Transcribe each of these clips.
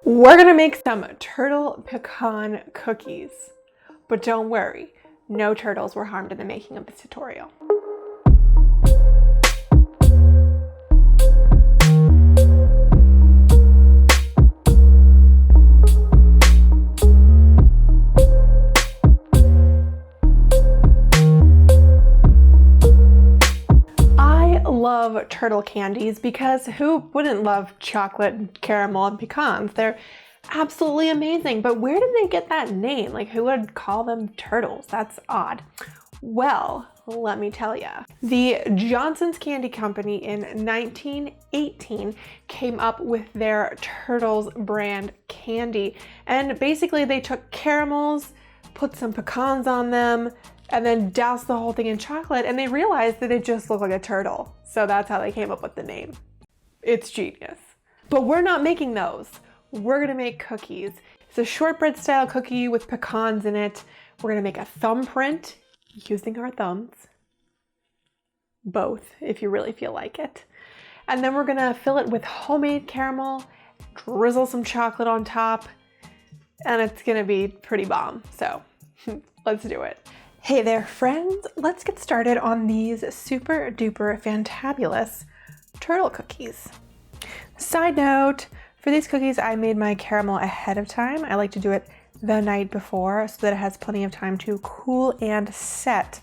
We're gonna make some turtle pecan cookies, but don't worry, no turtles were harmed in the making of this tutorial. I love turtle candies because who wouldn't love chocolate, caramel, and pecans? They're absolutely amazing, but where did they get that name? Like, who would call them turtles? That's odd. Well, let me tell ya. The Johnson's Candy Company in 1918 came up with their Turtles brand candy. And basically they took caramels, put some pecans on them, and then doused the whole thing in chocolate, and they realized that it just looked like a turtle. So that's how they came up with the name. It's genius. But we're not making those. We're gonna make cookies. It's a shortbread style cookie with pecans in it. We're gonna make a thumbprint using our thumbs. Both, if you really feel like it. And then we're gonna fill it with homemade caramel, drizzle some chocolate on top, and it's gonna be pretty bomb. So let's do it. Hey there, friends. Let's get started on these super duper fantabulous turtle cookies. Side note, for these cookies, I made my caramel ahead of time. I like to do it the night before so that it has plenty of time to cool and set.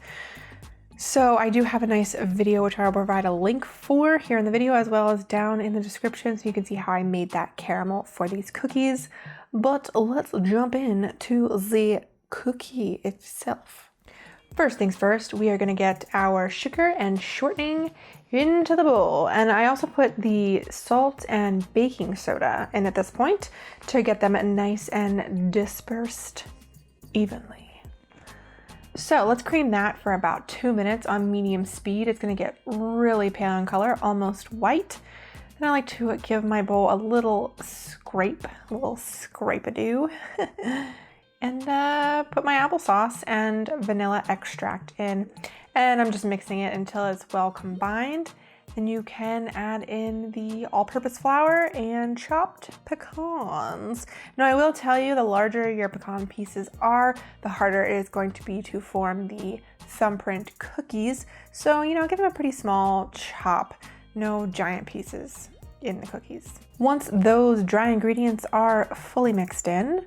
So I do have a nice video, which I'll provide a link for here in the video, as well as down in the description, so you can see how I made that caramel for these cookies. But let's jump in to the cookie itself. First things first, we are gonna get our sugar and shortening into the bowl. And I also put the salt and baking soda in at this point to get them nice and dispersed evenly. So let's cream that for about 2 minutes on medium speed. It's gonna get really pale in color, almost white. And I like to give my bowl a little scrape-a-do. And put my applesauce and vanilla extract in. And I'm just mixing it until it's well combined. And you can add in the all-purpose flour and chopped pecans. Now I will tell you, the larger your pecan pieces are, the harder it is going to be to form the thumbprint cookies. So, you know, give them a pretty small chop, no giant pieces in the cookies. Once those dry ingredients are fully mixed in,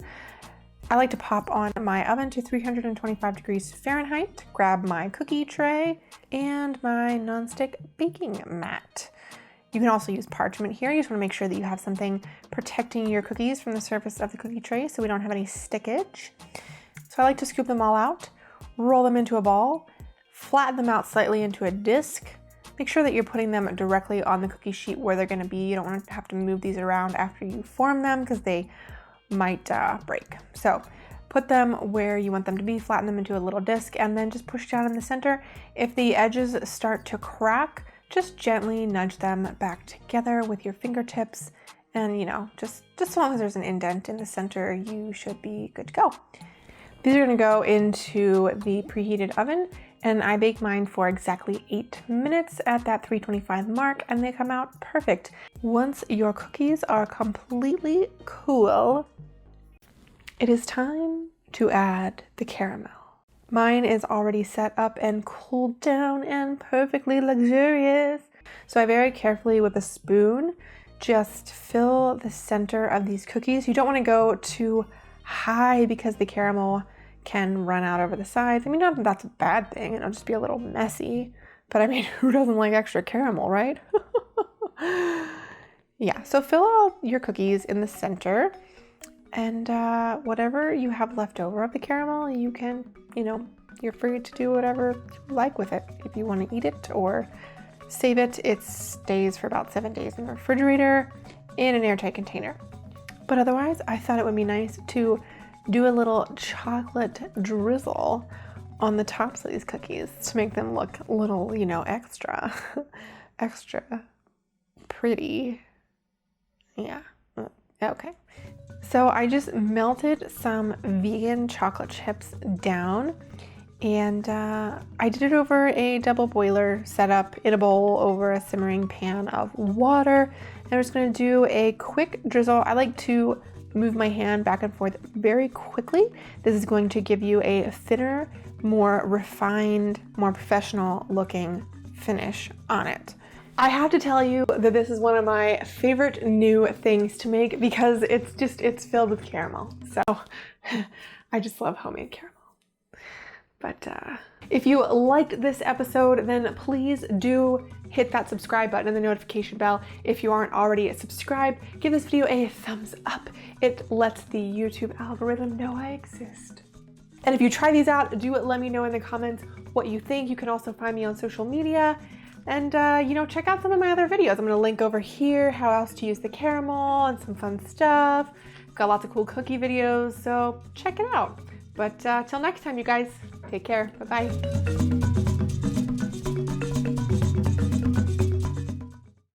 I like to pop on my oven to 325 degrees Fahrenheit, grab my cookie tray and my nonstick baking mat. You can also use parchment here. You just want to make sure that you have something protecting your cookies from the surface of the cookie tray so we don't have any stickage. So I like to scoop them all out, roll them into a ball, flatten them out slightly into a disc. Make sure that you're putting them directly on the cookie sheet where they're going to be. You don't want to have to move these around after you form them because they might break. So put them where you want them to be, flatten them into a little disc, and then just push down in the center. If the edges start to crack, just gently nudge them back together with your fingertips, and you know, just as long as there's an indent in the center, you should be good to go. These are going to go into the preheated oven, and I bake mine for exactly 8 minutes at that 325 mark, and they come out perfect. Once your cookies are completely cool, it is time to add the caramel. Mine is already set up and cooled down and perfectly luxurious. So I very carefully with a spoon just fill the center of these cookies. You don't want to go too high because the caramel can run out over the sides. I mean, not that that's a bad thing, it'll just be a little messy, but I mean, who doesn't like extra caramel, right? Yeah, so fill all your cookies in the center, and whatever you have left over of the caramel, you can, you know, you're free to do whatever you like with it. If you want to eat it or save it, it stays for about 7 days in the refrigerator in an airtight container. But otherwise, I thought it would be nice to do a little chocolate drizzle on the tops of these cookies to make them look a little, you know, extra pretty. Yeah, okay. So I just melted some vegan chocolate chips down, and I did it over a double boiler setup in a bowl over a simmering pan of water. And I'm just gonna do a quick drizzle. I like to move my hand back and forth very quickly, this is going to give you a thinner, more refined, more professional looking finish on it. I have to tell you that this is one of my favorite new things to make because it's filled with caramel. So I just love homemade caramel. But if you liked this episode, then please do hit that subscribe button and the notification bell. If you aren't already subscribed, give this video a thumbs up. It lets the YouTube algorithm know I exist. And if you try these out, do let me know in the comments what you think. You can also find me on social media. And, check out some of my other videos. I'm going to link over here how else to use the caramel and some fun stuff. Got lots of cool cookie videos, so check it out. But till next time, you guys, take care. Bye-bye.